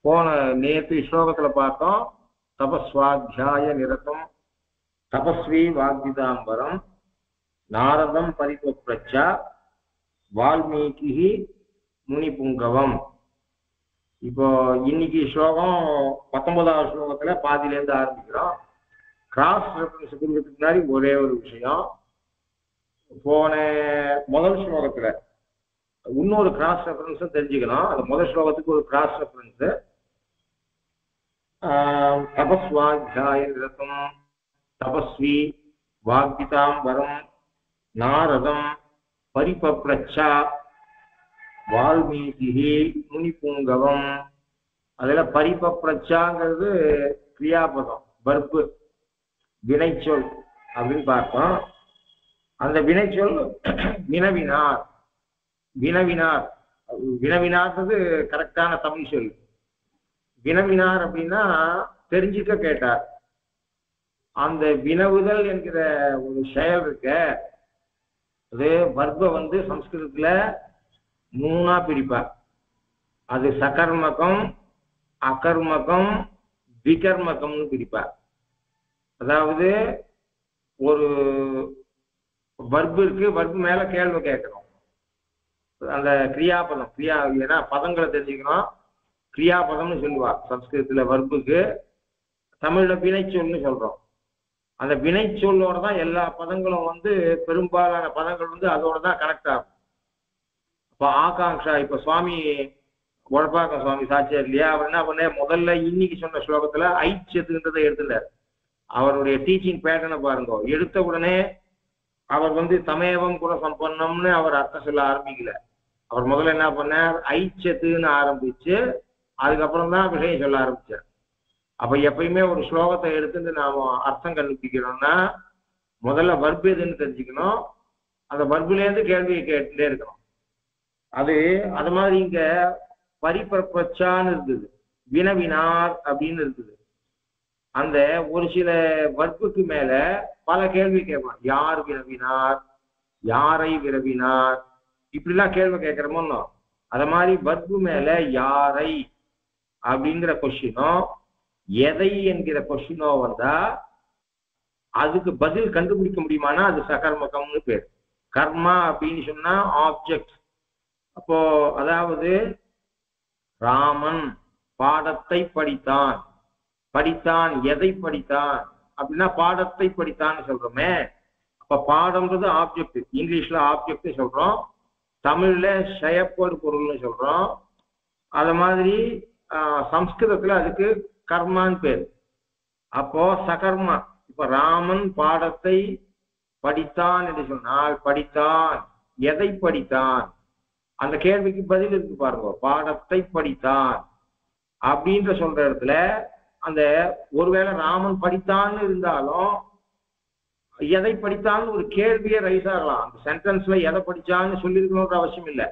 போன நேற்று ஸ்லோகத்துல பார்த்தோம். தபஸ்வாத்தியாய நிரதம் தபஸ்வி வாக்விதாம்பரம் நாரதம் பரிபப்ரச்ச வால்மீகி முனிபுங்கவம். இப்போ இன்னைக்கு ஸ்லோகம் 19வது ஸ்லோகத்துல பாதியிலேருந்து ஆரம்பிக்கிறோம். கிராஸ் ரெஃபரன்ஸ் கொடுக்கறதுக்கு முன்னாடி ஒரே ஒரு விஷயம். போன முதல் ஸ்லோகத்துல இன்னொரு கிராஸ் ரெஃபரன்ஸும் தெரிஞ்சுக்கணும். அது முதல் ஸ்லோகத்துக்கு ஒரு கிராஸ் ரெஃபரன்ஸ். தபஸ்வாத்தியாய நிரதம் தபஸ்வி வாக்விதாம்பரம் நாரதம் பரிபப்ரச்ச வால்மீகி முனிபுங்கவம். அதுல பரிபப்ரச்சாங்கிறது கிரியாபதம், வர்பு, வினைச்சொல் அப்படின்னு பார்த்தோம். அந்த வினைச்சொல் வினவினார். வினவினார் வினவினார்ன்றது கரெக்டான தமிழ் சொல். வினவினார் அப்படின்னா தெரிஞ்சுக்க கேட்டார். அந்த வினவுதல் என்கிற ஒரு செயல் இருக்க, அது வர்ப சம்ஸ்கிருதத்துல 3ஆ பிரிப்பார். அது சகர்மகம், அகர்மகம், விகர்மகம்னு பிரிப்பார். அதாவது ஒரு வர்பு இருக்கு, வர்பு மேல கேள்வி கேட்கணும். அந்த கிரியாபதம், ஏன்னா பதங்களை தெரிஞ்சுக்கணும். கிரியாபதம்னு சொல்லுவார் சம்ஸ்கிருதத்துல வர்புக்கு. தமிழ்ல வினைச்சொல்னு சொல்றோம். அந்த வினைச்சொல்லோட தான் எல்லா பதங்களும் பெரும்பாலான பதங்கள் அதோட தான் கனெக்ட் ஆகும். இப்போ ஆகாங்ஷா, இப்ப சுவாமி உழப்பாக்கம் சுவாமி சாட்சியார் இல்லையா, அவர் என்ன பண்ண முதல்ல இன்னைக்கு சொன்ன ஸ்லோகத்துல ஐச்சத்துன்றதை எடுத்துட்டார். அவருடைய டீச்சிங் பேட்டர்னை பாருங்க. எடுத்த உடனே அவர் தமேவம் குண சம்பன்னம்னு அவர் அர்த்தம் சொல்ல ஆரம்பிக்கல. அவர் முதல்ல என்ன பண்ணார், ஐச்சத்துன்னு ஆரம்பிச்சு அதுக்கப்புறம் தான் விஷயம் சொல்ல ஆரம்பிச்சார். அப்ப எப்பயுமே ஒரு ஸ்லோகத்தை எடுத்துட்டு நாம அர்த்தம் கண்டுபிடிக்கிறோம்னா முதல்ல வர்பு எதுன்னு தெரிஞ்சுக்கணும். அந்த வர்புலேருந்து கேள்வியை கேட்டுட்டே இருக்கணும். அது மாதிரி இங்க பரிபப்ரச்சான்னு இருக்குது, வினவினார் அப்படின்னு இருக்குது. அந்த ஒரு சில வர்புக்கு மேல பல கேள்வி கேட்பான். யார் வினவினார், யாரை வினவினார், இப்படிலாம் கேள்வி கேட்கிறோமோ. அத மாதிரி வர்பு மேல யாரை அப்படிங்கிற கொஸ்டினோ எதை என்கிற கொஸ்டினோ வந்தா அதுக்கு பதில் கண்டுபிடிக்க முடியுமானா அது சகர்மகம்னு பேர். கர்மா அப்படின்னு சொன்னா ஆப்ஜெக்ட். அப்போ அதாவது ராமன் பாடத்தை படித்தான். படித்தான் எதை படித்தான் அப்படின்னா பாடத்தை படித்தான்னு சொல்றோமே. அப்ப பாடம்ன்றது ஆப்ஜெக்ட். இங்கிலீஷ்ல ஆப்ஜெக்ட் சொல்றோம், தமிழ்ல செயற்படு பொருள்னு சொல்றோம். அது மாதிரி சம்ஸ்கிருதத்துல அதுக்கு கர்மான்னு பேர். அப்போ சகர்மா. இப்ப ராமன் பாடத்தை படித்தான் என்று சொன்னால் படித்தான் எதை படித்தான், அந்த கேள்விக்கு பதில் இருக்கு பாருங்க. பாடத்தை படித்தான் அப்படின்ற சொல்ற இடத்துல அந்த ஒருவேளை ராமன் படித்தான்னு இருந்தாலும் எதை படித்தான்னு ஒரு கேள்வியே ரைஸ் ஆகலாம். அந்த சென்டென்ஸ்ல எதை படிச்சான்னு சொல்லியிருக்கணும்ன்ற அவசியம் இல்லை.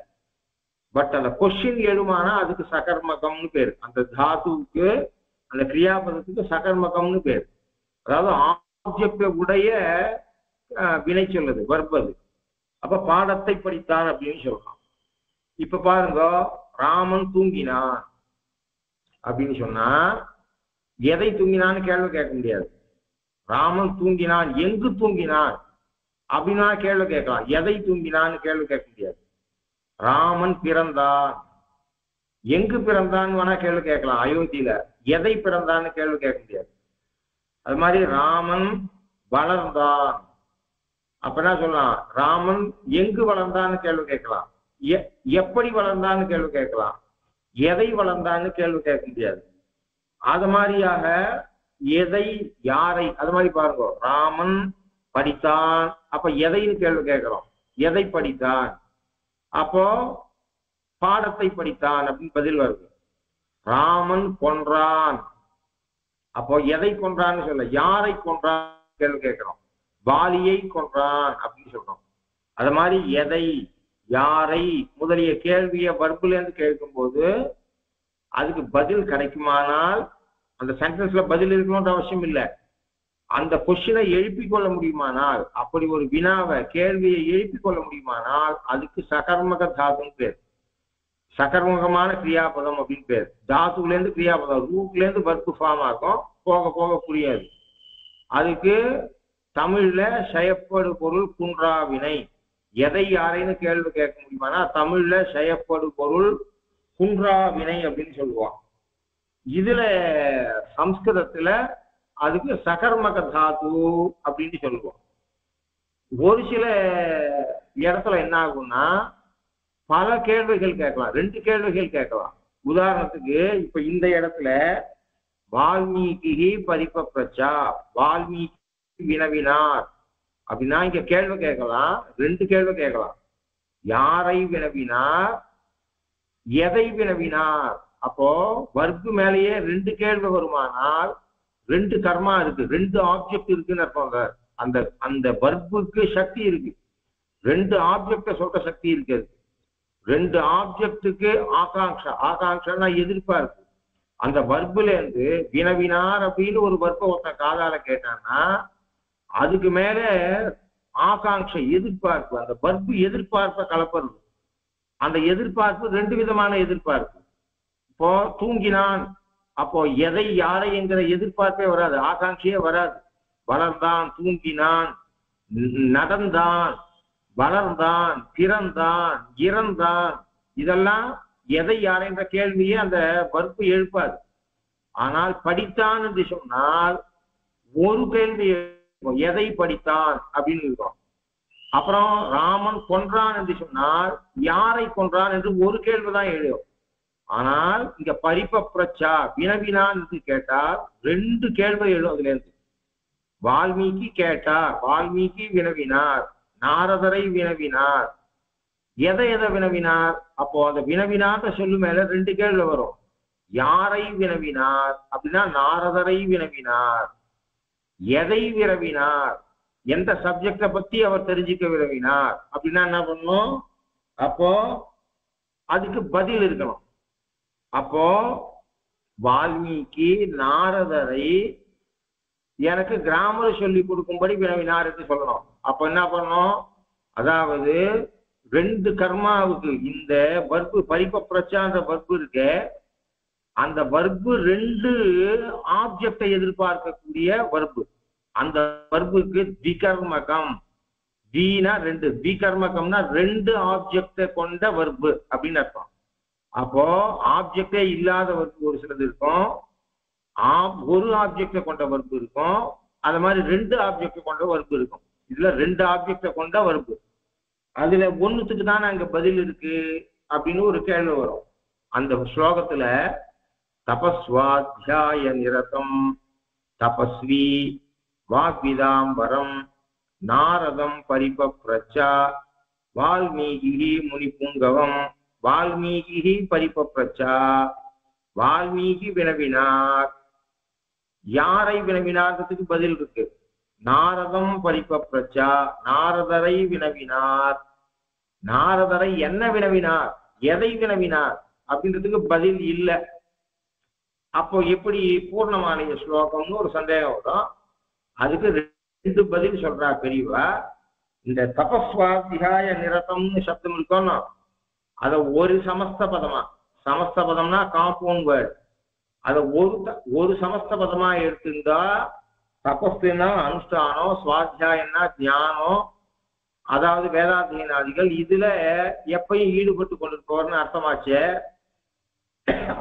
பட் அந்த கொஸ்டின் எழுமானா அதுக்கு சகர்மகம்னு பேர். அந்த தாத்துவுக்கு, அந்த கிரியாபதத்துக்கு சகர்மகம்னு பேர். அதாவது ஆப்ஜெக்ட உடைய வினை சொல்லுது, வர்பது. அப்ப பாடத்தை படித்தான் அப்படின்னு சொல்லலாம். இப்ப பாருங்க, ராமன் தூங்கினான் அப்படின்னு சொன்னா எதை தூங்கினான்னு கேள்வி கேட்க முடியாது. ராமன் தூங்கினான், எங்கு தூங்கினான் அப்படின்னா கேள்வி கேட்கலாம். எதை தூங்கினான்னு கேள்வி கேட்க முடியாது. ராமன் பிறந்தான், எங்கு பிறந்தான்னு வேணா கேள்வி கேட்கலாம். அயோத்தியில எதை பிறந்தான்னு கேள்வி கேட்க முடியாது. அது மாதிரி ராமன் வளர்ந்தான், அப்ப என்ன சொல்லலாம், ராமன் எங்கு வளர்ந்தான்னு கேள்வி கேட்கலாம். எப்படி வளர்ந்தான்னு கேள்வி கேட்கலாம். எதை வளர்ந்தான்னு கேள்வி கேட்க முடியாது. அது மாதிரியாக எதை யாரை, அது மாதிரி பாருங்க. ராமன் படித்தான், அப்ப எதைன்னு கேள்வி கேட்கிறோம். எதை படித்தான், அப்போ பாடத்தை படித்தான் அப்படின்னு பதில் வருது. ராமன் கொன்றான், அப்போ எதை கொன்றான்னு சொல்ல, யாரை கொன்றான் கேள்வி கேட்கிறோம். வாலியை கொன்றான் அப்படின்னு சொல்றோம். அது மாதிரி எதை யாரை முதலிய கேள்வியை வர்புல இருந்து கேட்கும் போது அதுக்கு பதில் கிடைக்குமானால் அந்த சென்டென்ஸ்ல பதில் இருக்கணும்ன்ற அவசியம் இல்லை. அந்த கொஸ்டினை எழுப்பிக் கொள்ள முடியுமானால், அப்படி ஒரு வினாவை கேள்வியை எழுப்பிக் கொள்ள முடியுமானால் அதுக்கு சகர்மக தாதுன்னு பேர். சகர்முகமான கிரியாபதம் அப்படின்னு பேர். தாத்துலேருந்து கிரியாபதம், ரூட்லேருந்து வர்க்கு ஃபார்ம் ஆகும், போக போக புரியாது. அதுக்கு தமிழ்ல செயப்படு பொருள் குன்றா வினை. எதை யாரைன்னு கேள்வி கேட்க முடியுமானா தமிழ்ல செயப்படு பொருள் குன்றா வினை அப்படின்னு சொல்லுவான். இதுல சம்ஸ்கிருதத்துல அதுக்கு சகர்மக தாத்து அப்படின்னு சொல்லுவோம். ஒரு சில இடத்துல என்ன ஆகும்னா பல கேள்விகள் கேட்கலாம், 2 கேள்விகள் கேட்கலாம். உதாரணத்துக்கு இப்ப இந்த இடத்துல வால்மீகி பரிபப்ரச்சா, வால்மீகி வினவினார் அப்படின்னா இங்க கேள்வி கேட்கலாம், 2 கேள்வி கேட்கலாம். யாரை வினவினார், எதை வினவினார். அப்போ வர்க்கு மேலேயே 2 கேள்வி வருமானால் 2 கர்மா இருக்கு, 2 ஆப்ஜெக்ட் இருக்குன்னு அர்த்தம். அந்த அந்த வர்க்குக்கு சக்தி இருக்கு, 2 ஆப்ஜெக்ட சொல்ற சக்தி இருக்குது. 2 ஆப்ஜெக்டுக்கு ஆகாங்ஷா, ஆகாங்ஷா எதிர்பார்ப்பு. அந்த வர்ப்புல இருந்து வினவினார் அப்படின்னு ஒரு வர்ப்பை ஒருத்தன் காதால கேட்டான்னா அதுக்கு மேல ஆகாங்ஷை எதிர்பார்ப்பு, அந்த வர்ப்பு எதிர்பார்ப்பை கலப்பது. அந்த எதிர்பார்ப்பு 2 விதமான எதிர்பார்ப்பு. இப்போ தூங்கினான், அப்போ எதை யாரை என்கிற எதிர்பார்ப்பே வராது, ஆகாங்ஷையே வராது. வளர்ந்தான், தூங்கினான், நடந்தான், வளர்ந்தான், பிறந்தான், இறந்தான், இதெல்லாம் எதை யாரைன்ற கேள்வியே அந்த வர்ப்பு எழுப்பாது. ஆனால் படித்தான் என்று சொன்னால் ஒரு கேள்வி எதை படித்தான் அப்படின்னு இருக்கும். அப்புறம் ராமன் கொன்றான் என்று சொன்னால் யாரை கொன்றான் என்று ஒரு கேள்விதான் எழுதும். ஆனால் இங்க பரிபப்ரச்சா வினவினான் என்று கேட்டால் 2 கேள்வி எழுதும். அதுல இருந்து வால்மீகி கேட்டார், வால்மீகி வினவினார், நாரதரை வினவினார், எதை வினவினார். அப்போ அந்த வினவினார் சொல்லு மேல 2 கேள்வி வரும். யாரை வினவினார் அப்படின்னா நாரதரை வினவினார். எதை வினவினார், எந்த சப்ஜெக்ட பத்தி அவர் தெரிஞ்சுக்க வினவினார் அப்படின்னா என்ன பண்ணும், அப்போ அதுக்கு பதில் இருக்கணும். அப்போ வால்மீகி நாரதரை எனக்கு கிராமர் சொல்லி கொடுக்கும்படி வினவினார் என்று சொல்லணும். அப்ப என்ன பண்ணணும், அதாவது 2 கர்மாவுக்கு இந்த வர்ப்பு பரிபப்ரச்சான்ற வர்ப்பு இருக்கு, அந்த வர்ப்பு 2 ஆப்ஜெக்டை எதிர்பார்க்கக்கூடிய வர்ப்பு. அந்த வர்ப்புக்கு திகர்மகம், தீனா 2, திகர்மகம்னா 2 ஆப்ஜெக்டை கொண்ட வர்ப்பு அப்படின்னு அர்த்தம். அப்போ ஆப்ஜெக்டே இல்லாத வர்ப்பு ஒரு சிலது இருக்கும், ஒரு ஆப்ஜெக்டை கொண்ட வர்ப்பு இருக்கும், அது மாதிரி 2 ஆப்ஜெக்டை கொண்ட வர்ப்பு இருக்கும். இதுல 2 ஆப்ஜெக்டை கொண்ட வர்ப்பு, அதுல ஒண்ணுத்துக்கு தான் அங்க பதில் இருக்கு அப்படின்னு ஒரு கேள்வி வரும். அந்த ஸ்லோகத்துல தபஸ்வாத்யாய நிரதம் தபஸ்வி வாக்விதாம்பரம் நாரதம் பரிபப்ரச்சா வால்மீகி முனிபுங்கவம், வால்மீகி பரிபப்ரச்சா, வால்மீகி வினவினார். யாரை வினவினார்ன்றதுக்கு பதில் இருக்கு. நாரதம் பரிபப்ரச்சா, நாரதரை வினவினார். நாரதரை என்ன வினவினார், எதை வினவினார் அப்படின்றதுக்கு பதில் இல்லை. அப்போ எப்படி பூர்ணமானிய ஸ்லோகம்னு ஒரு சந்தேகம் வரும். அதுக்கு 2 பதில் சொல்றா பெரியவா. இந்த தபஸ்வாத்தியாய நிரதம்னு சப்தம் இருக்கோம்னா அதை ஒரு சமஸ்த பதமா, சமஸ்த பதம்னா காம்பவுண்ட் வேர்டு, அதை ஒரு சமஸ்த பதமா எடுத்திருந்தா தபஸ்னா அனுஷ்டானம், சுவாத்தியாயம்னா தியானம், அதாவது வேதாத்தியனாதிகள் இதுல எப்பயும் ஈடுபட்டு கொண்டிருப்பவர்னு அர்த்தமாச்சு.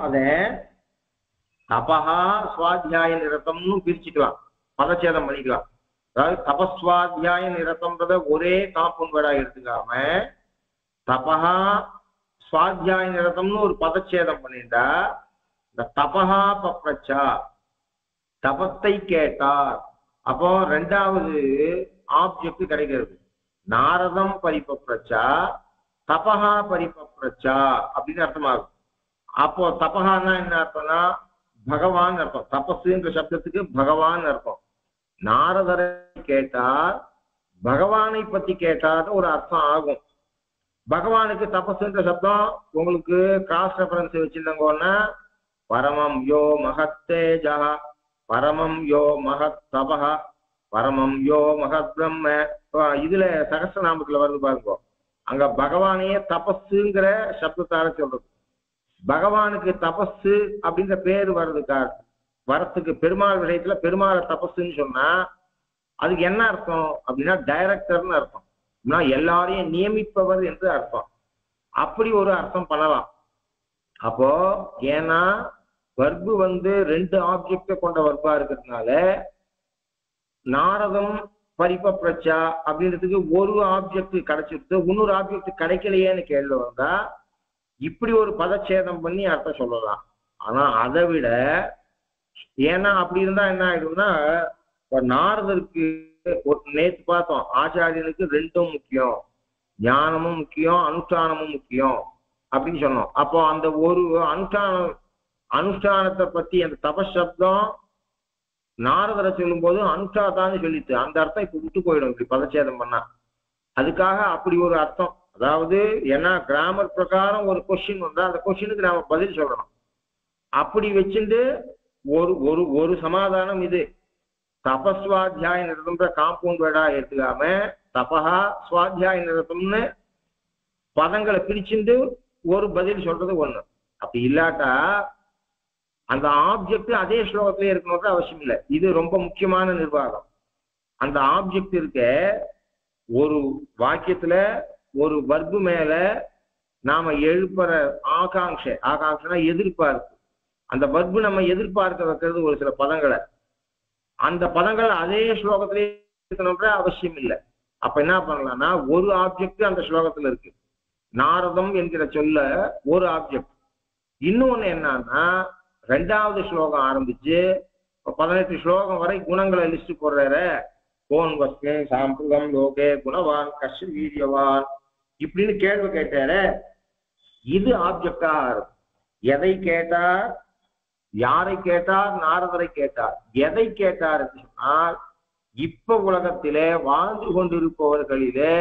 அத தபஹா சுவாத்தியாய நிரதம்னு பிரிச்சுக்கலாம், பதச்சேதம் பண்ணிக்கலாம். அதாவது தபஸ்வாத்தியாய நிரதம்ன்றத ஒரே காம்பவுண்ட் வேர்டா எடுத்துக்காம தபஹா சுவாத்தியாய நிரதம்னு ஒரு பதச்சேதம் பண்ணிட்டா இந்த தபஹா பப்ரச்சா தபத்தை கேட்டார். அப்போ 2வது ஆப்ஜெக்ட் கிடைக்கிறது. நாரதம் பரிபப்ரச்சா தபஹா பரிபப்ரச்சா அப்படின்னு அர்த்தமாகும். அப்போ தபஹான்னா என்ன அர்த்தம்னா பகவான் அர்த்தம். தபஸ்ன்ற சப்தத்துக்கு பகவான் அர்த்தம். நாரதரை கேட்டார், பகவானை பத்தி கேட்டார்னு ஒரு அர்த்தம் ஆகும். பகவானுக்கு தபஸ்ன்ற சப்தம் உங்களுக்கு கிராஸ் ரெஃபரன்ஸ் வச்சிருந்தோங்கன்னா பரமம் யோ மகத்தேஜா, பரமம் யோ மகத் தபஹ, பரமம் யோ மகத் பிரம்ம. இதுல சகஸ்ரநாமத்துல வருது பாருங்க, அங்க பகவானையே தபஸுங்கிற சப்தத்தால சொல்றது. பகவானுக்கு தபசு அப்படின்ற பேர் வரத்துக்கு பெருமாள் விஷயத்துல பெருமாளை தபசுன்னு சொன்னா அதுக்கு என்ன அர்த்தம் அப்படின்னா டைரக்டர்னு அர்த்தம், எல்லாரையும் நியமிப்பவர் என்று அர்த்தம். அப்படி ஒரு அர்த்தம் பண்ணலாம். அப்போ ஏன்னா வர்பு ரெண்டு ஆப்ஜெக்ட கொண்ட வர்பா இருக்கிறதுனால நாரதம் பரிபப்ரச்சா அப்படின்றதுக்கு ஒரு ஆப்ஜெக்ட் கிடைச்சிருக்கு, இன்னொரு ஆப்ஜெக்ட் கிடைக்கலையேன்னு கேள்வி வந்தா இப்படி ஒரு பதச்சேதம் பண்ணி அர்த்தம் சொல்லலாம். ஆனா அதை விட ஏன்னா அப்படி இருந்தா என்ன ஆயிடும்னா நாரதருக்கு நேற்று பார்த்தோம் ஆச்சாரியனுக்கு ரெண்டும் முக்கியம், ஞானமும் முக்கியம் அனுஷ்டானமும் முக்கியம் அப்படின்னு சொன்னோம். அப்போ அந்த ஒரு அனுஷ்டானத்தை பத்தி அந்த தபசப்தம் நாரதரை சொல்லும் போது அனுஷ்டாதான்னு சொல்லிட்டு அந்த அர்த்தம் இப்ப விட்டு போயிடும் இப்படி பதச்சேதம் பண்ணா. அதுக்காக அப்படி ஒரு அர்த்தம், அதாவது ஏன்னா கிராமர் பிரகாரம் ஒரு கொஸ்டின் வந்தா அந்த கொஸ்டினுக்கு நாம பதில் சொல்லணும். அப்படி வச்சுட்டு ஒரு ஒரு ஒரு சமாதானம் இது தபஸ்வாத்தியாய நிரதம்ன்ற காம்பவுண்ட் வேர்டா எடுத்துக்காம தபஹா சுவாத்தியாய நிரதம்னு பதங்களை பிரிச்சுட்டு ஒரு பதில் சொல்றது ஒண்ணு. அப்படி இல்லாட்டா அந்த ஆப்ஜெக்ட் அதே ஸ்லோகத்திலே இருக்கணும்ன்ற அவசியம் இல்லை. இது ரொம்ப முக்கியமான நிர்வாகம். அந்த ஆப்ஜெக்ட் இருக்க ஒரு வாக்கியத்துல ஒரு வர்பு மேல நாம எழுப்புற ஆகாங்ஷனா எதிர்பார்ப்பு, அந்த வர்பு நம்ம எதிர்பார்க்க வைக்கிறது ஒரு சில பதங்களை, அந்த பதங்கள் அதே ஸ்லோகத்திலே இருக்கணும்ன்ற அவசியம் இல்லை. அப்ப என்ன பண்ணலாம்னா ஒரு ஆப்ஜெக்ட் அந்த ஸ்லோகத்துல இருக்கு, நாரதம் என்கிற சொல்ல ஒரு ஆப்ஜெக்ட். இன்னொன்னு என்னன்னா ரெண்டாவது ஸ்லோகம் ஆரம்பிச்சு 18 ஸ்லோகம் வரை குணங்களை லிஸ்ட் போடுறார, கோன் வஸ்மே சாம்பிரதம் லோகே குணவான் கஷ் வீரியவான் இப்படின்னு கேள்வி கேட்டாரு. இது ஆப்ஜெக்டா இருக்கும். எதை கேட்டார், யாரை கேட்டார், நாரதரை கேட்டார். எதை கேட்டார் என்று சொன்னால் இப்ப உலகத்திலே வாழ்ந்து கொண்டிருப்பவர்களிலே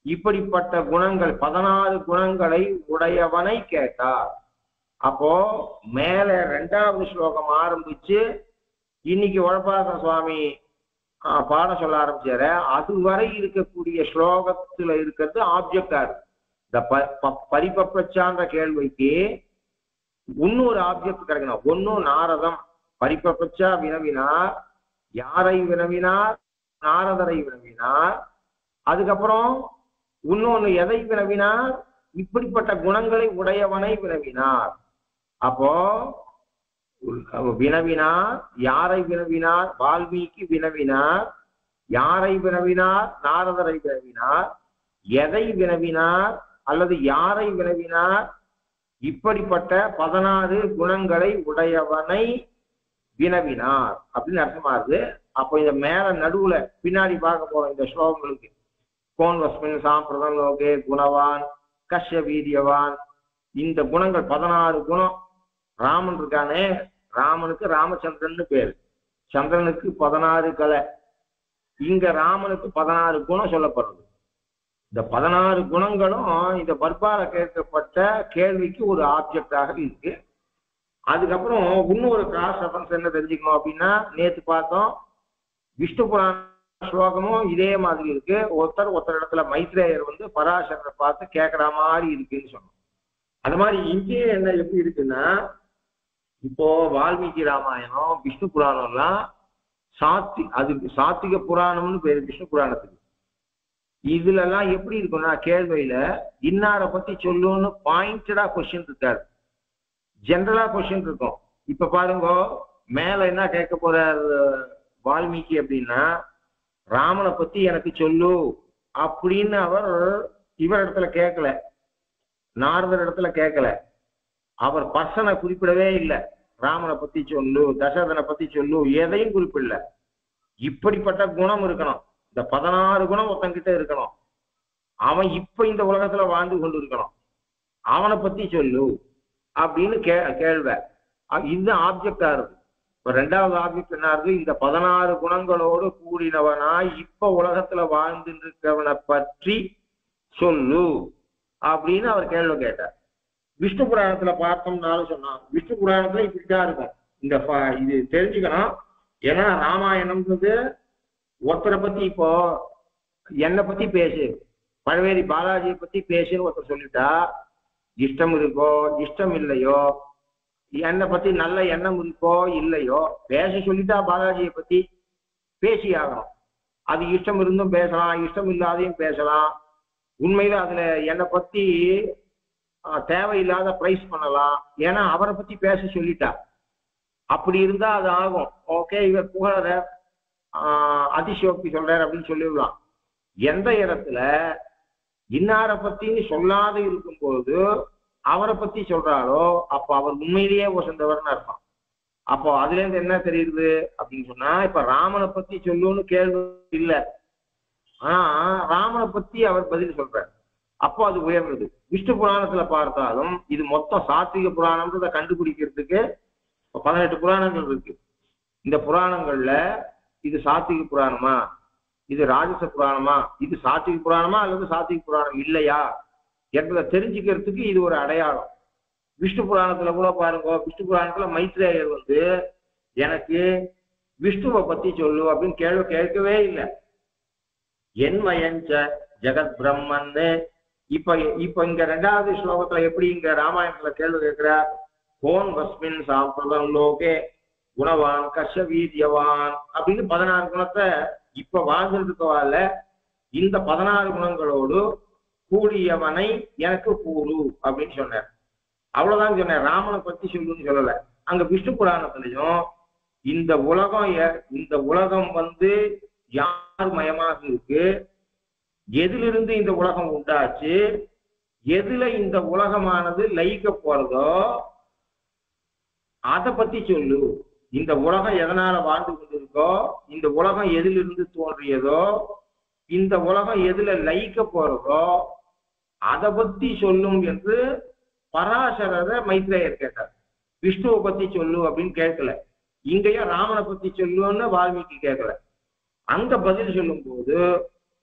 இப்படிப்பட்ட குணங்கள் 16 குணங்களை உடையவனை கேட்டார். அப்போ மேல ரெண்டாவது ஸ்லோகம் ஆரம்பிச்சு இன்னைக்கு உழப்பாச சுவாமி பாடம் சொல்ல ஆரம்பிச்சார, அதுவரை இருக்கக்கூடிய ஸ்லோகத்துல இருக்கிறது ஆப்ஜெக்டா இருக்கு. இந்த பரிபப்ரச்சான்ற கேள்விக்கு இன்னொரு ஆப்ஜெக்ட் கிடைக்கணும். ஒன்னும் நாரதம் பரிபப்ரச்சா வினவினார், யாரை வினவினார், நாரதரை வினவினார். அதுக்கப்புறம் இன்னொன்னு எதை வினவினார், இப்படிப்பட்ட குணங்களை உடையவனை வினவினார். அப்போ வினவினார், யாரை வினவினார், வால்மீகி வினவினார், யாரை வினவினார், நாரதரை வினவினார், எதை வினவினார் அல்லது யாரை வினவினார், இப்படிப்பட்ட 16 குணங்களை உடையவனை வினவினார் அப்படின்னு அர்த்தமாகுது. அப்போ இந்த மேல நடுவுல பின்னாடி பார்க்க போறோம் இந்த ஸ்லோகங்களுக்கு, கோன் வஸ்மின் சாம்பிரதம் லோகே குணவான் கஷ்ய வீரியவான், இந்த குணங்கள் 16 குணம். ராமன் இருக்கானே, ராமனுக்கு ராமச்சந்திரன் பேரு, சந்திரனுக்கு 16 கலை, இங்க ராமனுக்கு 16 குணம் சொல்லப்படுறது. இந்த 16 குணங்களும் இந்த பர்பால கேட்கப்பட்ட கேள்விக்கு ஒரு ஆப்ஜெக்டாக இருக்கு. அதுக்கப்புறம் இன்னொரு கிராஸ் ரெஃபரன்ஸ் என்ன தெரிஞ்சுக்கணும் அப்படின்னா, நேற்று பார்த்தோம் விஷ்ணு புராண ஸ்லோகமும் இதே மாதிரி இருக்கு. ஒருத்தர் இடத்துல மைத்ரேயர் பராசரரை பார்த்து கேட்கற மாதிரி இருக்குன்னு சொன்னோம். அது மாதிரி இங்கே என்ன எப்படி இருக்குன்னா, இப்போ வால்மீகி ராமாயணம் விஷ்ணு புராணம் எல்லாம் சாத்திக புராணம்னு பேரு விஷ்ணு புராணத்துக்கு. இதுல எல்லாம் எப்படி இருக்கும்னா கேள்வியில இன்னார பத்தி சொல்லுன்னு பாயிண்டடா கொஸ்டின் இருக்காரு, ஜெனரலா கொஸ்டின் இருக்கும். இப்ப பாருங்க மேல என்ன கேட்க போறார் வால்மீகி அப்படின்னா, ராமனை பத்தி எனக்கு சொல்லு அப்படின்னு அவர் இவர் இடத்துல கேட்கல, நாரதர் இடத்துல கேட்கல. அவர் பர்சனை குறிப்பிடவே இல்லை. ராமனை பத்தி சொல்லு, தசரதனை பத்தி சொல்லு, எதையும் குறிப்பிடல. இப்படிப்பட்ட குணம் இருக்கணும், இந்த 16 குணம் ஒருத்தங்கிட்ட இருக்கணும். அவன் இப்ப இந்த உலகத்துல வாழ்ந்து கொண்டு இருக்கணும், அவனை பத்தி சொல்லு அப்படின்னு கேள்வி. இது ஆப்ஜெக்டா இருக்கு. இப்ப ரெண்டாவது ஆப்ஜெக்ட் என்ன இருக்கு, இந்த 16 குணங்களோடு கூடினவனாய் இப்ப உலகத்துல வாழ்ந்து இருக்கிறவனை பற்றி சொல்லு அப்படின்னு அவர் கேள்வி கேட்டார். விஷ்ணு புராணத்துல பார்த்தோம்னாலும் சொன்னான், விஷ்ணு புராணத்துல இப்படிதான் இருக்கும். இந்த இது தெரிஞ்சுக்கணும். ஏன்னா ராமாயணம்ன்றது ஒருத்தரை பத்தி, இப்போ என்னை பத்தி பேசு, பழவேரி பாலாஜியை பத்தி பேசுன்னு ஒருத்தர் சொல்லிட்டா இஷ்டம் இருக்கோ இஷ்டம் இல்லையோ, என்னை பத்தி நல்ல எண்ணம் இருக்கோ இல்லையோ, பேச சொல்லிட்டா பாலாஜியை பத்தி பேசி ஆகணும். அது இஷ்டம் இருந்தும் பேசலாம், இஷ்டம் இல்லாதையும் பேசலாம். உண்மையில அதுல என்னை பத்தி தேவையில்லாத பிரைஸ் பண்ணலாம். ஏன்னா அவரை பத்தி பேச சொல்லிட்டா. அப்படி இருந்தா அது ஆகும். ஓகே, இவர் புகழற அதிசயோக்தி சொல்றாரு அப்படின்னு சொல்லிடலாம். எந்த இடத்துல இன்னாரை பத்தின்னு சொல்லாத இருக்கும்போது அவரை பத்தி சொல்றாரோ அப்ப அவர் உண்மையிலேயே வசந்தவர்னு அர்த்தம். அப்போ அதுல இருந்து என்ன தெரியுது அப்படின்னு சொன்னா, இப்ப ராமனை பத்தி சொல்லுன்னு கேள்வி இல்லை, ஆனா ராமனை பத்தி அவர் பதில் சொல்றார். அப்போ அது உயர்ந்தது. விஷ்ணு புராணத்துல பார்த்தாலும் இது மொத்தம் சாத்விக புராணம்ன்றதை கண்டுபிடிக்கிறதுக்கு 18 புராணங்கள் இருக்கு. இந்த புராணங்கள்ல இது சாத்விக புராணமா, இது ராஜச புராணமா, இது சாத்விக புராணமா அல்லது சாத்விக புராணம் இல்லையா என்பதை தெரிஞ்சுக்கிறதுக்கு இது ஒரு அடையாளம். விஷ்ணு புராணத்துல கூட பாருங்க, விஷ்ணு புராணத்துல மைத்ரேயர் எனக்கு விஷ்ணுவை பத்தி சொல்லு அப்படின்னு கேள்வி கேட்கவே இல்லை. என்மயஞ்ச ஜெகத் பிரம்மன்னு இப்ப இங்க 2வது ஸ்லோகத்துல எப்படி இங்க ராமாயணத்துல கேள்வி கேட்கிறார், கோன் வஸ்மின் சாம்பிரதம் லோகே குணவான் கஷ வீரியவான் அப்படின்னு 16 குணத்தை இப்ப வாழ்ந்துருக்கவால இந்த 16 குணங்களோடு கூடியவனை எனக்கு கூறு அப்படின்னு சொன்னார். அவ்வளவுதான் சொன்னார். ராமனை பத்தி சொல்லுன்னு சொல்லல. அங்க விஷ்ணு புராணத்திலையும் இந்த உலகம் யார் மயமாக இருக்கு, எதிலிருந்து இந்த உலகம் உண்டாச்சு, எதுல இந்த உலகமானது லயிக்க போறதோ அதை பத்தி சொல்லு. இந்த உலகம் எதனால வாழ்ந்து கொண்டிருக்கோ, இந்த உலகம் எதிலிருந்து தோன்றியதோ, இந்த உலகம் எதுல லயிக்க போறதோ அதை பத்தி சொல்லும் என்று பராசரரை மைத்ரேயர் கேட்டார். விஷ்ணுவை பத்தி சொல்லு அப்படின்னு கேட்கல. இங்கேயும் ராமனை பத்தி சொல்லுன்னு வால்மீகி கேட்கல. அங்க பதில் சொல்லும் போது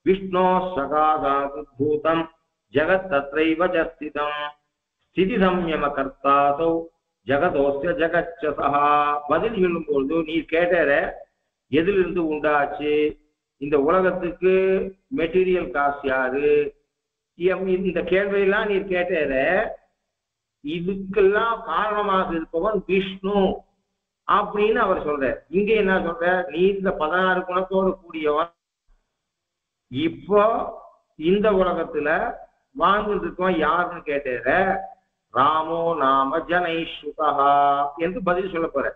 விஷ்ணு சகாதாது பூதம் ஜெகத் தத்ரைவ ஜஸ்திதம் ஸ்திதி சம்யம கர்த்தாதோ ஜெகதோஸ்ய ஜெகச்சசா. பதில் சொல்லும் போது நீர் கேட்டார எதிலிருந்து உண்டாச்சு, இந்த உலகத்துக்கு மெட்டீரியல் காசு யாரு, இந்த கேள்வியெல்லாம் நீர் கேட்டார இதுக்கெல்லாம் காரணமாக இருப்பவன் விஷ்ணு அப்படின்னு அவர் சொல்றார். இங்க என்ன சொல்ற, நீ இந்த 16 குணத்தோடு கூடியவன், இப்போ இந்த உலகத்துல வாழ்ந்துட்டு இருக்கவன் யாருன்னு கேட்டார ராமோ நாம ஜனைஸ்ருதா என்று பதில் சொல்ல போற.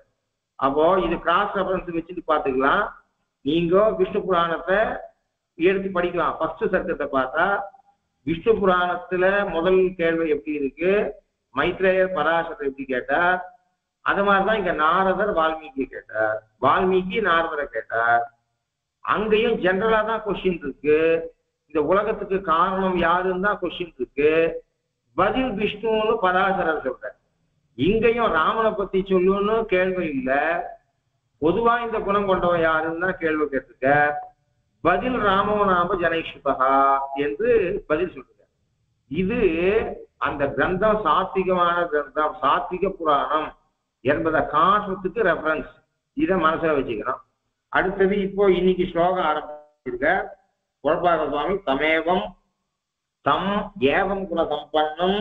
அப்போ இது கிராஸ் ரெஃபரன்ஸ் வச்சுட்டு பாத்துக்கலாம். நீங்க விஷ்ணு புராணத்தை எடுத்து படிக்கலாம். ஃபர்ஸ்ட் சர்க்கத்தை பார்த்தா விஷ்ணு புராணத்துல முதல் கேள்வி எப்படி இருக்கு, மைத்ரேயர் பராசரர் எப்படி கேட்டார், அது மாதிரிதான் இங்க நாரதர் வால்மீகி கேட்டார், வால்மீகி நாரதரை கேட்டார். அங்கேயும் ஜெனரலா தான் கொஸ்டின் இருக்கு. இந்த உலகத்துக்கு காரணம் யாருன்னு தான் கொஸ்டின் இருக்கு. பதில் விஷ்ணுன்னு பராசரர் சொல்ற. இங்கேயும் ராமனை பத்தி சொல்லுன்னு கேள்வி இல்லை, பொதுவா இந்த குணம் கொண்டவன் யாருன்னு தான் கேள்வி கேட்டிருக்க. பதில் ராமோ நாம ஜனைஸ்ருதா என்று பதில் சொல்லுங்க. இது அந்த கிரந்தம் சாத்விகமான கிரந்தம், சாத்விக புராணம் என்பதை காட்டுறதுக்கு ரெஃபரன்ஸ். இதை மனசுல வச்சுக்கணும். அடுத்தது இப்போ இன்னைக்கு ஸ்லோகம் ஆரம்பிச்சிருக்க கோபால சுவாமி தமேவம் தம் ஏவம் குண சம்பன்னம்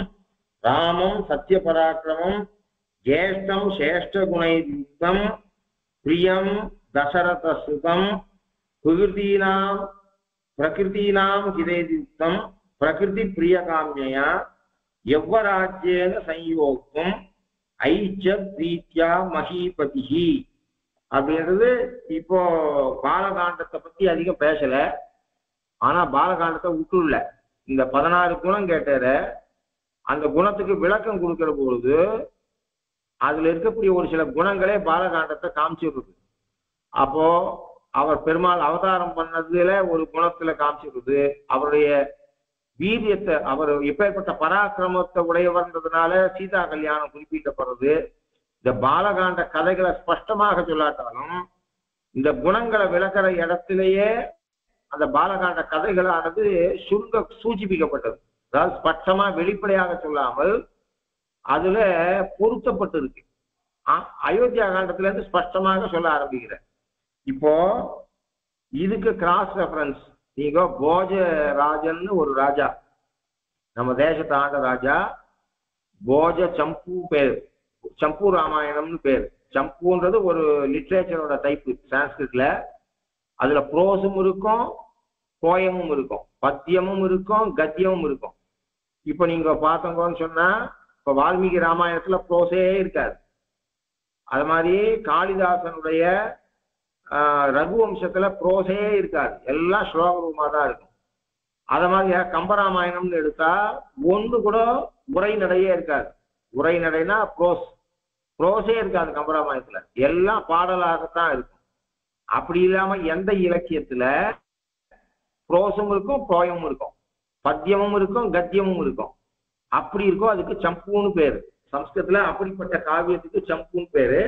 ராமம் சத்திய பராக்கிரமம் ஜேஷ்டம் சேஷ்ட குணையுக்தம் பிரியம் தசரத சுகம் பிரகிருதீனாம் ஹிதேயுக்தம் பிரகிருதி பிரிய காமியா எவ்வராஜ்யேன சம்யோக்தம் ஐச்ச பிரீத்யா மஹீபதிஹி அப்படின்றது. இப்போ பாலகாண்டத்தை பத்தி அதிகம் பேசல, ஆனா பாலகாண்டத்தை விட்டுள்ள இந்த 16 குணம் கேட்டார அந்த குணத்துக்கு விளக்கம் கொடுக்கிற பொழுது அதுல இருக்கக்கூடிய ஒரு சில குணங்களே பாலகாண்டத்தை காமிச்சிடுறது. அப்போ அவர் பெருமாள் அவதாரம் பண்ணதுல ஒரு குணத்துல காமிச்சிடுறது, அவருடைய வீரியத்தை, அவர் எப்பேற்பட்ட பராக்கிரமத்தை உடையவர்ன்றதுனால சீதா கல்யாணம் குறிப்பிட்டப்படுறது. இந்த பாலகாண்ட கதைகளை ஸ்பஷ்டமாக சொல்லாட்டாலும் இந்த குணங்களை விளக்கிற இடத்திலேயே அந்த பாலகாண்ட கதைகளானது சூச்சிப்பிக்கப்பட்டது. அதாவது ஸ்பஷ்டமா வெளிப்படையாக சொல்லாமல் அதுல பொருத்தப்பட்டு இருக்கு. அயோத்தியா காண்டத்துல இருந்து ஸ்பஷ்டமாக சொல்ல ஆரம்பிக்கிற. இப்போ இதுக்கு கிராஸ் ரெஃபரன்ஸ், நீங்க போஜராஜன் ஒரு ராஜா, நம்ம தேசத்தை ஆண்ட ராஜா, போஜ சம்பு பேர், சம்பு ராமாயணம்னு பேர். சம்புன்றது ஒரு லிட்ரேச்சரோட டைப்பு சான்ஸ்கிரிட்ல. அதுல ப்ரோஸும் இருக்கும், போயமும் இருக்கும், பத்தியமும் இருக்கும், கத்தியமும் இருக்கும். இப்ப நீங்க பார்த்தோங்கன்னு சொன்னா இப்ப வால்மீகி ராமாயணத்துல ப்ரோஸே இருக்காது. அது மாதிரி காளிதாசனுடைய ரகுவம்சத்துல ப்ரோஸே இருக்காது, எல்லாம் ஸ்லோக ரூபமா தான் இருக்கும். அத மாதிரி கம்பராமாயணம்னு எடுத்தா ஒன்று கூட உரைநடையே இருக்காது. உரைநடைனா ப்ரோஸே இருக்காது கம்பராமாயணத்துல, எல்லாம் பாடலாகத்தான் இருக்கும். அப்படி இல்லாம எந்த இலக்கியத்துல ப்ரோஸும் இருக்கும், போயமும் இருக்கும், பத்தியமும் இருக்கும், கத்தியமும் இருக்கும், அப்படி இருக்கும், அதுக்கு சம்புன்னு பேரு. சம்ஸ்கிருதத்துல அப்படிப்பட்ட காவியத்துக்கு சம்புன்னு பேரு.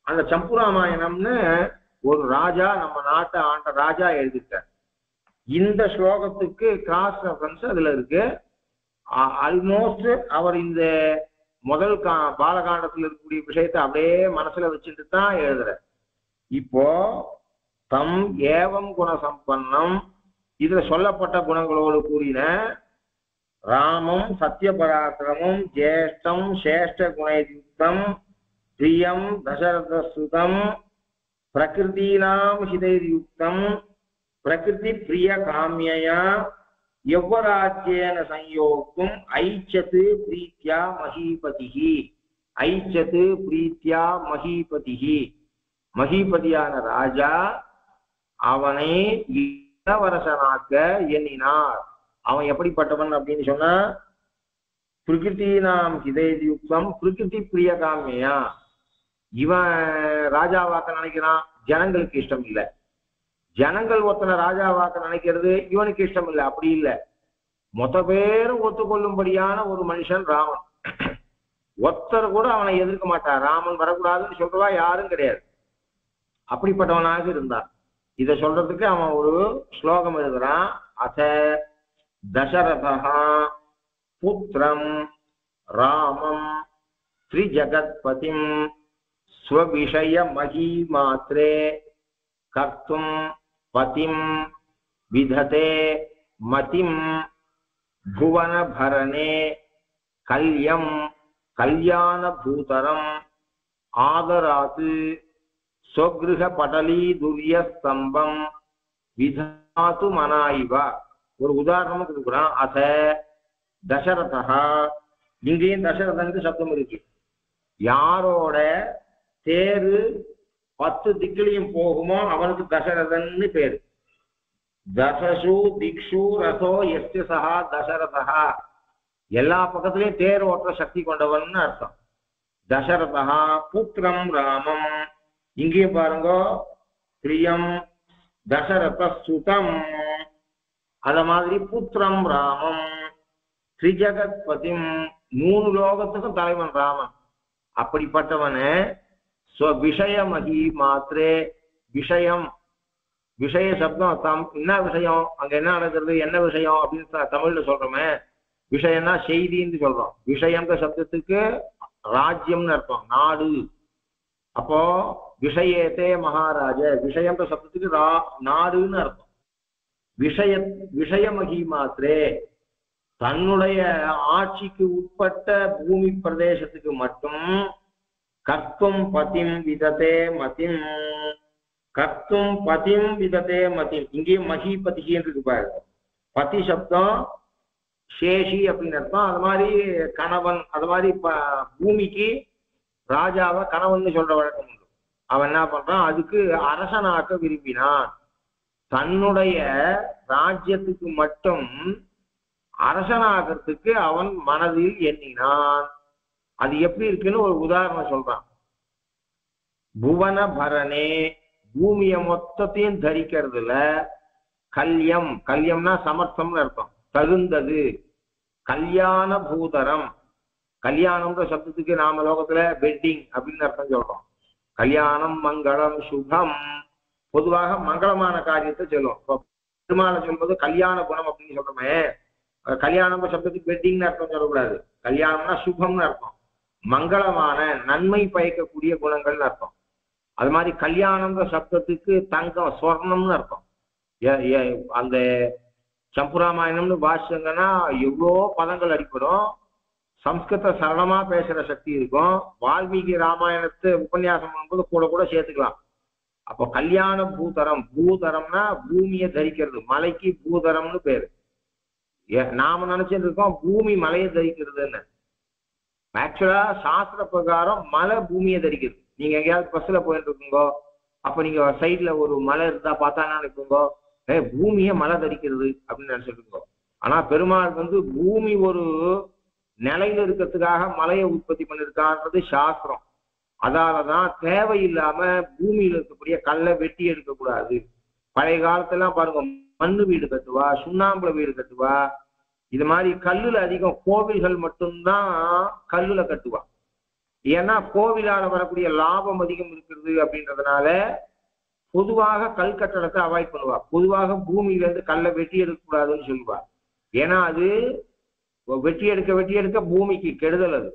அந்த சம்பு ராமாயணம்னு ஒரு ராஜா, நம்ம நாட்டை ஆண்ட ராஜா எழுதிட்டார். இந்த ஸ்லோகத்துக்கு கிராஸ் ரெஃபரன்ஸ் அதுல இருக்கு. ஆல்மோஸ்ட் அவர் இந்த முதல் பாலகாண்டத்தில் இருக்கக்கூடிய விஷயத்தை அப்படியே மனசுல வச்சுட்டு தான் எழுதுற. இப்போ தம் ஏவம் குண சம்பன்னம், இதுல சொல்லப்பட்ட குணங்களோடு கூறின ராமம் சத்யபராக்கிரமம் ஜேஷ்டம் சேஷ்ட குணயுக்தம் பிரியம் தசரதசுதம் பிரகிருதீனாம் ஹிதையுக்தம் பிரகிருதி பிரிய காமியா எவ்வராஜ்யேன சயோக்கும் ஐச்சத்து பிரீத்யா மஹீபதிஹி. ஐச்சத்து பிரீத்யா மஹீபதிஹி, மஹீபதியான ராஜா அவனை இளவரசனாக்க எண்ணினார். அவன் எப்படிப்பட்டவன் அப்படின்னு சொன்னா பிரகிருதினாம் ஹிதையுக்தம் பிரகிருதி பிரிய காமியா. இவன் ராஜாவாக்க நினைக்கிறான், ஜனங்களுக்கு இஷ்டம் இல்லை. ஜனங்கள் ஒருத்தனை ராஜாவாக்க நினைக்கிறது இவனுக்கு இஷ்டம் இல்லை. அப்படி இல்லை, மொத்த பேரும் ஒத்துக்கொள்ளும்படியான ஒரு மனுஷன் ராமன். ஒருத்தர் கூட அவனை எதிர்க்க மாட்டார். ராமன் வரக்கூடாதுன்னு சொல்றவா யாரும் கிடையாது. அப்படிப்பட்டவனாக இருந்தான். இதை சொல்றதுக்கு அவன் ஒரு ஸ்லோகம் எழுதுறான். அத தசரதா புத்திரம் ராமம் ஸ்ரீஜகத்பதிம் ஸ்வவிஷய மகி மாத்ரே கர்த்தும் பதிம் விததே மதிம் புவன பரணே கல்யம் கல்யாண பூதரம் ஆதராது ஸ்வக்ருஹ படலி துர்ய ஸ்தம்பம் விதாது மனாயிவா. ஒரு உதாரணம் கொடுக்குறான். அத தசரதா, இங்கேயும் தசரதனுக்கு சப்தம் இருக்கு. யாரோட தேரு 10 திக்கிலையும் போகுமோ அவனுக்கு தசரதன்னு பேரு. தசசு திக்ஷு ரசோ எஸ்ய சஹா தசரதா, எல்லா பக்கத்திலையும் தேர் ஓட்டுற சக்தி கொண்டவன் அர்த்தம். தசரதா புத்திரம் ராமம், இங்கேயும் பாருங்க பிரியம் தசரத சுதம். அத மாதிரி புத்திரம் ராமம் ஸ்ரீஜகத்பதிம், 3 லோகத்துக்கும் தலைவன் ராமன். அப்படிப்பட்டவனே விஷய மகி மாத்திரே, விஷயம் விஷய சப்தம் என்ன விஷயம், அங்க என்ன நடக்கிறது, என்ன விஷயம் அப்படின்னு தமிழ்ல சொல்றோமே. விஷயம்னா செய்தின்னு சொல்றோம். விஷயம்ன்ற சப்தத்துக்கு ராஜ்யம்னு அர்த்தம், நாடு. அப்போ விஷயத்தே மகாராஜ, விஷயம்ன்ற சப்தத்துக்கு நாடுன்னு அர்த்தம். விஷயமகி மாத்திரே, தன்னுடைய ஆட்சிக்கு உட்பட்ட பூமி பிரதேசத்துக்கு மட்டும் கர்த்தும் பதிம் விததே மதிம், கர்த்தும் பதிம் விததே மதிம். இங்கேயும் மகிபதின்னு இருக்கு பாருங்க. பதி சப்தம் சேஷி அப்படின்னு அர்த்தம். அது மாதிரி கணவன், அது மாதிரி பூமிக்கு ராஜாவை கணவன் சொல்ற வழக்கம் உண்டு. அவன் என்ன பண்றான், அதுக்கு அரசனாக்க விரும்பினான். தன்னுடைய ராஜ்யத்துக்கு மட்டும் அரசனாகிறதுக்கு அவன் மனதில் எண்ணினான். அது எப்படி இருக்குன்னு ஒரு உதாரணம் சொல்றான். புவன பரணே, பூமிய மொத்தத்தையும் தரிக்கிறதுல கல்யம், கல்யம்னா சமர்த்தம்னு அர்த்தம், தகுந்தது. கல்யாண பூதரம், கல்யாணம்ன்ற சப்தத்துக்கு நாம லோகத்துல வெட்டிங் அப்படின்னு அர்த்தம் சொல்றோம். கல்யாணம் மங்களம் சுபம், பொதுவாக மங்களமான காரியத்தை சொல்லுவோம். பெருமாளை சொல்வது கல்யாண குணம் அப்படின்னு சொல்றோமே. கல்யாணம் சப்தத்துக்கு வெட்டிங்னு அர்த்தம் சொல்லக்கூடாது. கல்யாணம்னா சுபம்னு அர்த்தம், மங்களமான நன்மை பயக்கக்கூடிய குணங்கள்னு அர்த்தம். அது மாதிரி கல்யாணம்ன்ற சப்தத்துக்கு தங்கம் ஸ்வர்ணம்னு அர்த்தம். அந்த சம்புராமாயணம்னு பாஷ்யங்கன்னா எவ்வளோ பதங்கள் அடிப்படும். சம்ஸ்கிருத சரளமா பேசுற சக்தி இருக்கும். வால்மீகி ராமாயணத்தை உபன்யாசம் பண்ணும்போது கூட கூட சேர்த்துக்கலாம். அப்போ கல்யாண பூதரம், பூதரம்னா பூமியை தரிக்கிறது, மலைக்கு பூதரம்னு பேரு. நாம நினைச்சிட்டு இருக்கோம் பூமி மலையை தரிக்கிறதுன்னு. ஆக்சுவலா சாஸ்திர பிரகாரம் மலை பூமியை தரிக்கிறது. நீங்க எங்கேயாவது பஸ்ல போயிட்டு இருக்கீங்கோ, அப்ப நீங்க சைட்ல ஒரு மலை இருந்தா பார்த்தாங்கன்னா நினைக்குங்கோ பூமியை மலை தரிக்கிறது அப்படின்னு நினைச்சிட்டு இருக்கோம். ஆனா பெருமாள் வந்து பூமி ஒரு நிலையில இருக்கிறதுக்காக மலையை உற்பத்தி பண்ணிருக்கான்றது சாஸ்திரம். அதாலதான் தேவையில்லாம பூமியில இருக்கக்கூடிய கல்லை வெட்டி எடுக்கக்கூடாது. பழைய காலத்தெல்லாம் பாருங்க, மண்ணு வீடு கட்டுவா, சுண்ணாம்புல வீடு கட்டுவா, இது மாதிரி கல்லுல அதிகம். கோவில்கள் மட்டும்தான் கல்லுல கட்டுவா. ஏன்னா கோவிலால வரக்கூடிய லாபம் அதிகம் இருக்கிறது அப்படின்றதுனால பொதுவாக கல் கட்டடத்தை அவாய்ட் பண்ணுவா. பொதுவாக பூமியில இருந்து கல்லை வெட்டி எடுக்கக்கூடாதுன்னு சொல்லுவா. ஏன்னா அது வெட்டி எடுக்க பூமிக்கு கெடுதல். அது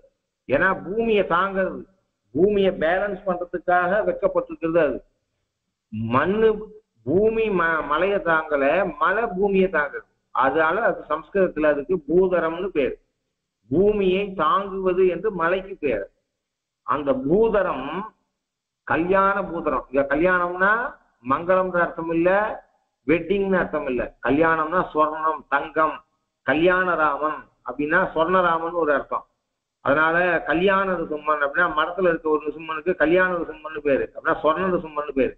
ஏன்னா பூமியை தாங்கிறது, பூமியை பேலன்ஸ் பண்றதுக்காக வைக்கப்பட்டிருக்கிறது. அது மண்ணு பூமி மலையை தாங்கல, மலை பூமியை தாங்குது. அதனால அது சம்ஸ்கிருதத்துல அதுக்கு பூதரம்னு பேர். பூமியை தாங்குவது என்று மலைக்கு பேர். அந்த பூதரம் கல்யாண பூதரம். இங்க கல்யாணம்னா மங்களம்ன்ற அர்த்தம் இல்ல, வெட்டிங்னு அர்த்தம் இல்ல. கல்யாணம்னா ஸ்வர்ணம், தங்கம். கல்யாணராமன் அப்படின்னா ஸ்வர்ணராமன் ஒரு அர்த்தம். அதனால கல்யாண ரிசும்மன் அப்படின்னா மரத்துல இருக்க ஒரு ரிசும்மனுக்கு கல்யாண ரிசும்மன் பேரு, அப்படின்னா ஸ்வர்ண ரிசும்மன் பேரு.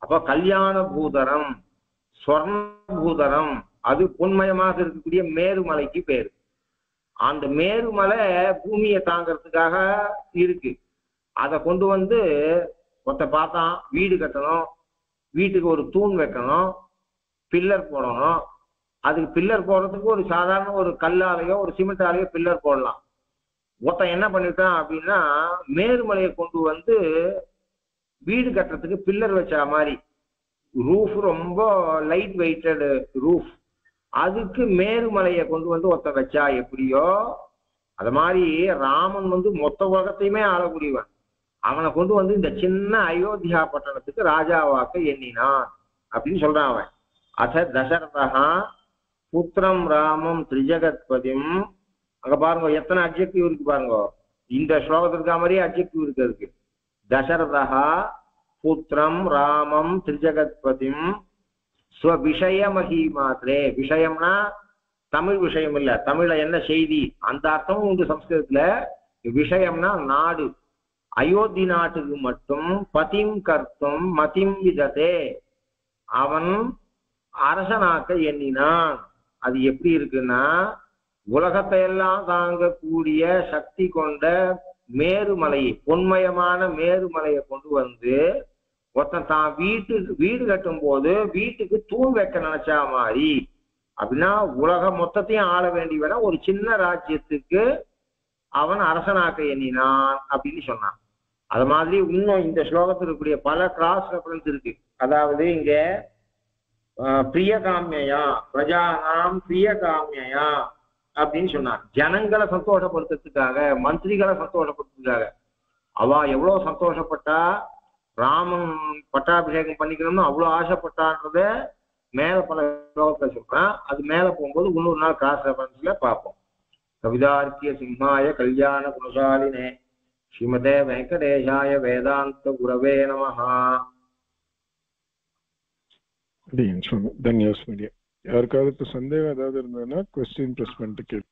அப்போ கல்யாண பூதரம், ஸ்வர்ண பூதரம், அது பொன்மயமாக இருக்கக்கூடிய மேருமலைக்கு பேரு. அந்த மேருமலை பூமியை தாங்கிறதுக்காக இருக்கு. அதை கொண்டு வந்து ஒருத்த பார்த்தான், வீடு கட்டணும், வீட்டுக்கு ஒரு தூண் வைக்கணும், பில்லர் போடணும். அதுக்கு பில்லர் போடுறதுக்கு ஒரு சாதாரண ஒரு கல்லாலேயோ ஒரு சிமெண்டாலேயோ பில்லர் போடலாம். ஒருத்தன் என்ன பண்ணிட்டான் அப்படின்னா மேருமலையை கொண்டு வந்து வீடு கட்டுறதுக்கு பில்லர் வச்ச மாதிரி, ரூஃப் ரொம்ப லைட் வெயிட்டட் ரூஃப், அதுக்கு மேருமலையை கொண்டு வந்து ஒருத்த வச்சா எப்படியோ அது மாதிரி ராமன் வந்து மொத்த உலகத்தையுமே ஆளக்கூடியவன். அவனை கொண்டு வந்து இந்த சின்ன அயோத்தியா பட்டணத்துக்கு ராஜாவாக்க எண்ணினான் அப்படின்னு சொல்றான் அவன். அத தசரதா புத்திரம் ராமம் திரிஜகத்பதிம். அங்க பாருங்க எத்தனை அப்ஜெக்டிவ் இருக்கு பாருங்க. இந்த ஸ்லோகத்துக்கு இருக்க மாதிரியே அப்ஜெக்டிவ் இருக்கு. தசரதா புத்திரம் ராமம் திரிஜகத்பதிம் ஸ்வவிஷய மகிமாத்ரே. விஷயம்னா தமிழ் விஷயம் இல்ல, தமிழ்ல என்ன செய்தி அந்த அர்த்தமும் உண்டு சம்ஸ்கிருதத்துல. விஷயம்னா நாடு. அயோத்தி நாட்டுக்கு மட்டும் பதிம் கர்த்தும் மதிம் விததே, அவன் அரசனாக்க எண்ணினான். அது எப்படி இருக்குன்னா உலகத்தை எல்லாம் தாங்கக்கூடிய சக்தி கொண்ட மேருமலையை, பொன்மயமான மேருமலையை கொண்டு வந்து ஒருத்தன் தான் வீடு கட்டும் போது வீட்டுக்கு தூண் வைக்க நினைச்சா மாதிரி, அப்படின்னா உலகம் மொத்தத்தையும் ஆள வேண்டியவன ஒரு சின்ன ராஜ்யத்துக்கு அவன் அரசனாக்க எண்ணினான் அப்படின்னு சொன்னான். அது மாதிரி இன்னும் இந்த ஸ்லோகத்தில் இருக்கக்கூடிய பல கிராஸ் ரெஃபரன்ஸ் இருக்கு. அதாவது இங்க பிரியகாமியா பிரஜானாம் பிரியகாமியா அப்படின்னு சொன்னான். ஜனங்களை சந்தோஷப்படுத்துறதுக்காக, மந்திரிகளை சந்தோஷப்படுத்துறதுக்காக. அவ எவ்வளவு சந்தோஷப்பட்டா, ராமன் பட்டாபிஷேகம் பண்ணிக்கணும்னு அவ்வளவு ஆசைப்பட்டான்றத மேல பல ஸ்லோகத்தை சொல்றான். அது மேல போகும்போது இன்னொரு நாள் கிராஸ் ரெஃபரன்ஸ்ல பார்ப்போம். கவிதார்க்கிய சிம்ஹாய கல்யாண குணசாலினே ஸ்ரீமதே வெங்கடேஷாய வேதாந்த குரவே நமஹா. தன்யவாத் மீடியா. யாருக்காவது இப்போ சந்தேகம் ஏதாவது இருந்ததுன்னா கொஸ்டின் ப்ரெஸ் பண்ணிட்டு கேள்வி.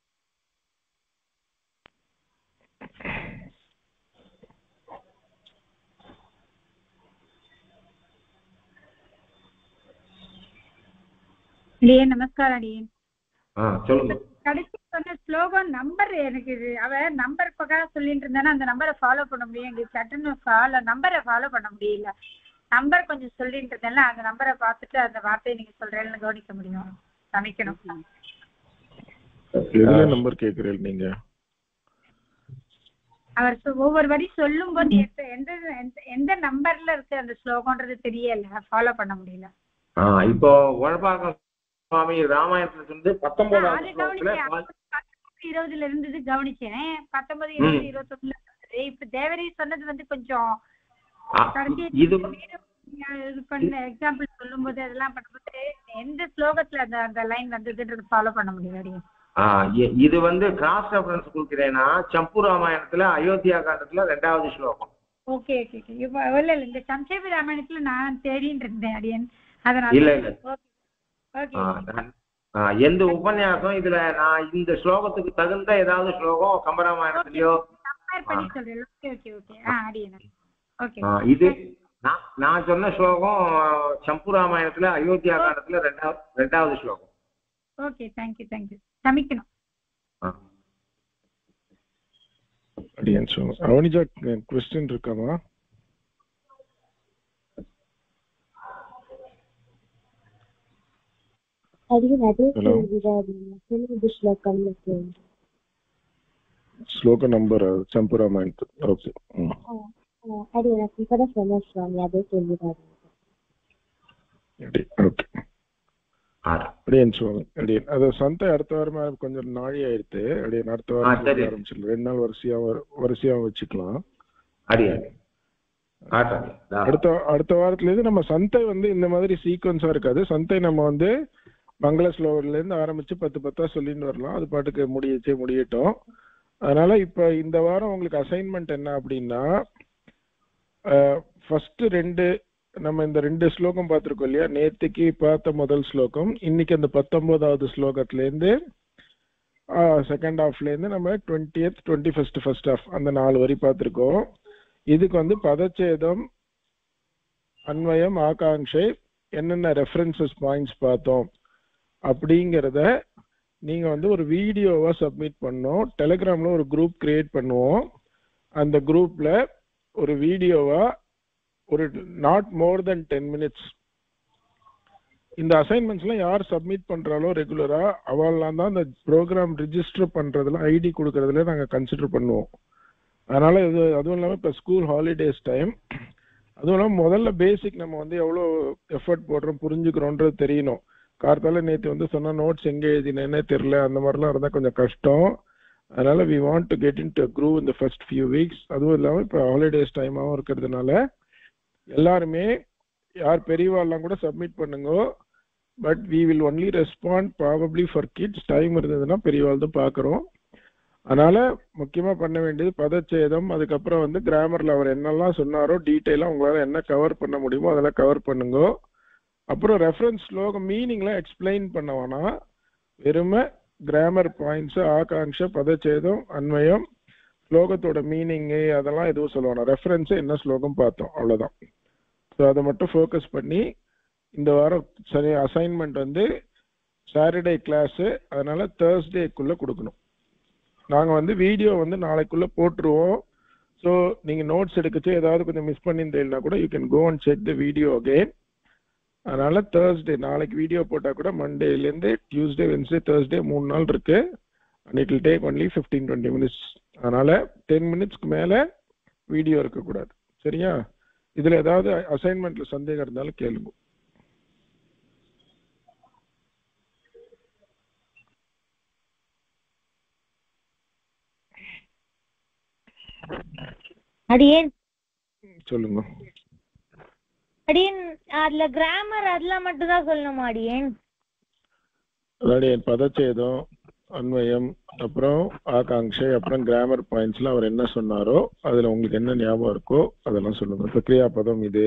நமஸ்காரம் அடியேன். சொல்லுங்க. கடைசி சொன்ன ஸ்லோகம் நம்பர் எனக்கு அவ நம்பர் பக்கம் சொல்லிட்டு இருந்தானா அந்த நம்பரை ஃபாலோ பண்ண முடியும். எங்களுக்கு சட்டுன்னு நம்பரை ஃபாலோ பண்ண முடியல. நம்பர் கொஞ்சம் சொல்லிட்டு இருந்தேன்ல, அந்த நம்பரை பார்த்துட்டு அந்த வார்த்தையை நீங்க சொல்றேன்னு கவனிக்க முடியும். சமைக்கணும். நம்பர் கேக்குறீங்க நீங்க? அவர் ஒவ்வொரு வரி சொல்லும் போது எந்த நம்பர்ல இருக்கு அந்த ஸ்லோகம்ன்றது தெரியல, ஃபாலோ பண்ண முடியல. இப்போ உழப்பாக்கம் சுவாமி ராமாயணத்துல இருந்து 19 இருந்தது கவனிச்சேன். 19, 20, 21 இப்ப தேவரி சொன்னது வந்து கொஞ்சம் எக்ஸாம்பிள் சொல்லும் போது அதெல்லாம் பண்ணும்போது எந்த ஸ்லோகத்துல அந்த லைன் வந்ததுன்றது ஃபாலோ பண்ண முடியாது. இது வந்து கிராஸ் ரெஃபரன்ஸ் கொடுக்கிறேன்னா சம்பு ராமாயணத்துல அயோத்தியா காண்டத்துல 2வது ஸ்லோகம். Okay okay okay. இப்போ இல்ல இந்த சம்சேபி ராமாயணத்துல நான் தேடிட்டு இருந்தேன் அடியன், அதனால இல்ல இல்ல ஓகே. எந்த உபன்யாசம் இதுல நான் இந்த ஸ்லோகத்துக்கு தகுந்த ஏதாவது ஸ்லோகம் கம்பராமாயணத்திலயோ கம்பேர் பண்ணி சொல்றேன். Okay okay okay. அடியன் ஓகே. இது நான் சொன்ன ஸ்லோகம் சம்பு ராமாயணத்துல அயோத்தியா காண்டத்துல 2வது ஸ்லோகம். Okay thank you thank you. சமிக்கணும். அடியன் அவனிஜா क्वेश्चन இருக்காமா? अडियन अदे विराज श्लोकम श्लोक नंबर चंपू रामायण. ओके अडियन अपना समझ स्वामी अदे विराज. ओके அடியன் சுவாமி அடியன் அது சந்தை அடுத்த வாரமா கொஞ்சம் நாழி ஆயிடுத்து. அடியன் அடுத்த வாரம் ஆரம்பிச்சிடலாம். 2 நாள் வரிசையா வச்சுக்கலாம். அடுத்த வாரத்துல இருந்து நம்ம சந்தை வந்து இந்த மாதிரி சீக்வன்ஸா இருக்காது. சந்தை நம்ம வந்து மங்கள ஸ்லோகர்ல இருந்து ஆரம்பிச்சு 10 சொல்லிட்டு வரலாம். அது பாட்டுக்கு முடியட்டும். அதனால இப்ப இந்த வாரம் உங்களுக்கு அசைன்மெண்ட் என்ன அப்படின்னா, ஃபர்ஸ்ட் 2 நம்ம இந்த 2 ஸ்லோகம் பார்த்திருக்கோம் இல்லையா? நேத்துக்கு பார்த்த முதல் ஸ்லோகம், இன்னைக்கு அந்த 19வது ஸ்லோகத்துல இருந்து செகண்ட் ஹாஃப்ல இருந்து நம்ம 20th 21st ஃபர்ஸ்ட் ஹாஃப் அந்த 4 வரி பார்த்திருக்கோம். இதுக்கு வந்து பதச்சேதம், அன்வயம், ஆகாங்ஷை என்னென்ன ரெஃபரன்சஸ் பாயிண்ட்ஸ் பார்த்தோம் அப்படிங்கிறத நீங்க வந்து ஒரு வீடியோவா சப்மிட் பண்ணோம். டெலிகிராம்ல ஒரு குரூப் கிரியேட் பண்ணுவோம். அந்த குரூப்ல ஒரு வீடியோவா ஒரு நாட் மோர் தென் 10 minutes. இந்த அசைன்மெண்ட்ஸ்லாம் யார் சப்மிட் பண்றாலோ ரெகுலரா அவெல்லாம் தான் இந்த ப்ரோக்ராம் ரிஜிஸ்டர் பண்றதுல ஐடி கொடுக்கறதுல நாங்கள் கன்சிடர் பண்ணுவோம். அதனால அதுவும் இல்லாமல் இப்போ ஸ்கூல் ஹாலிடேஸ் டைம், அதுவும் இல்லாமல் முதல்ல பேசிக் நம்ம வந்து எவ்வளோ எஃபர்ட் போடுறோம் புரிஞ்சுக்கிறோன்றது தெரியணும். கார்த்தால நேற்று வந்து சொன்னா நோட்ஸ் எங்கே எழுதினேன்னே தெரியல, அந்த மாதிரிலாம் இருந்தால் கொஞ்சம் கஷ்டம். அதனால we want to get in to groove இந்த ஃபர்ஸ்ட் ஃபியூ வீக்ஸ். அதுவும் இல்லாமல் இப்போ ஹாலிடேஸ் டைமாகவும் இருக்கிறதுனால எல்லாருமே யார் பெரியவாள்லாம் கூட சப்மிட் பண்ணுங்க. But we will only respond probably for kids. Time இருந்ததுன்னா பெரியவாள் தான் பார்க்குறோம். அதனால முக்கியமாக பண்ண வேண்டியது பதச்சேதம், அதுக்கப்புறம் வந்து கிராமரில் அவர் என்னெல்லாம் சொன்னாரோ டீட்டெயிலாக உங்களால் என்ன கவர் பண்ண முடியுமோ அதெல்லாம் கவர் பண்ணுங்க. அப்புறம் ரெஃபரன்ஸ் ஸ்லோகம் மீனிங்லாம் எக்ஸ்பிளைன் பண்ண வேணாம், வெறுமை கிராமர் பாயிண்ட்ஸு, ஆகாங்ஷ, பதச்சேதம், அன்வயம், ஸ்லோகத்தோட மீனிங்கு அதெல்லாம் எதுவும் சொல்ல வேணாம். ரெஃபரன்ஸு என்ன ஸ்லோகம் பார்த்தோம் அவ்வளோதான். ஸோ அதை மட்டும் ஃபோக்கஸ் பண்ணி இந்த வாரம் சரி அசைன்மெண்ட் வந்து சாட்டர்டே கிளாஸு, அதனால தேர்ஸ்டேக்குள்ளே கொடுக்கணும். நாங்கள் வந்து வீடியோ வந்து நாளைக்குள்ளே போட்டுருவோம். ஸோ நீங்கள் நோட்ஸ் எடுக்கச்சு ஏதாவது கொஞ்சம் மிஸ் பண்ணியிருந்தீங்கன்னா கூட you can go and check the video again. அதனால தேர்ஸ்டே நாளைக்கு வீடியோ போட்டால் கூட மண்டேலேருந்து டியூஸ்டே, வென்ஸ்டே, தேர்ஸ்டே 3 நாள் இருக்கு. And it will take only 15-20 minutes. அதனால 10 minutesக்கு மேலே வீடியோ இருக்கக்கூடாது. சரியா? இதில் ஏதாவது அசைன்மெண்ட்ல சந்தேகம் இருந்தாலும் கேளுங்க. அடியேன் சொல்லுங்க. அடியேன் அதுல கிராமர் அதெல்லாம் மட்டும் தான் சொல்லணுமா அடியேன்? அடியேன் பதச்சேதம், அன்வயம், அப்புறம் ஆகாங்ஷை, அப்புறம் கிராமர் பாயிண்ட்ஸ்ல அவர் என்ன சொன்னாரோ அதுல உங்களுக்கு என்ன ஞாபகம் இருக்கோ அதெல்லாம் சொல்லுங்க. இப்போ கிரியாபதம் இது,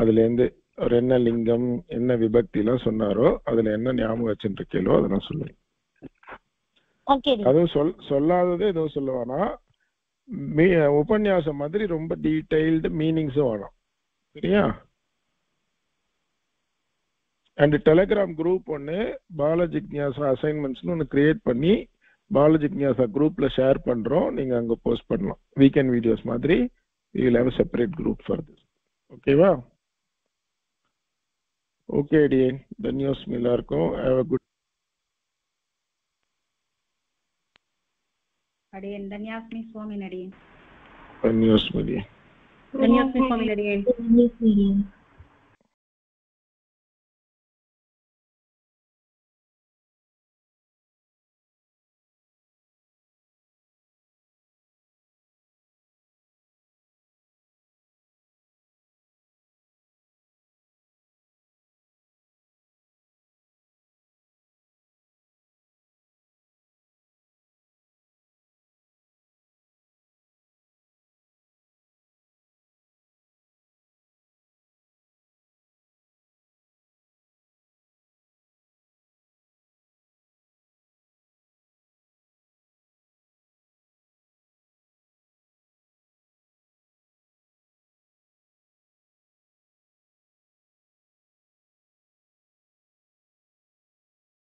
அதுல இருந்து அவர் என்ன லிங்கம் என்ன விபக்தி எல்லாம் சொன்னாரோ அதுல என்ன ஞாபகம் வச்சுருக்கீங்களோ அதெல்லாம் சொல்லுங்க. அதுவும் சொல்லாதது எதுவும் சொல்லுவானா, உபன்யாசம் மாதிரி ரொம்ப டீடைல்டு மீனிங்ஸும் வேணும். சரியா? அண்ட் டெலிகிராம் குரூப் ஒன்று பாலஜிக்ஞாசா அசைன்மெண்ட்ஸ்னு ஒன்று கிரியேட் பண்ணி பாலஜிக்ஞாசா குரூப்ல ஷேர் பண்றோம். நீங்க அங்க போஸ்ட் பண்ணலாம் வீக்கெண்ட் வீடியோஸ் மாதிரி. we will have a separate group for this. ஓகேவா? ஓகே டியன், தன்யோஸ்மி எல்லாருக்கும் have a good அடியன் தன்யாஸ்மி சுவாமி நடியன் தன்யோஸ்மி தன்யாஸ்மி சுவாமி நடியன்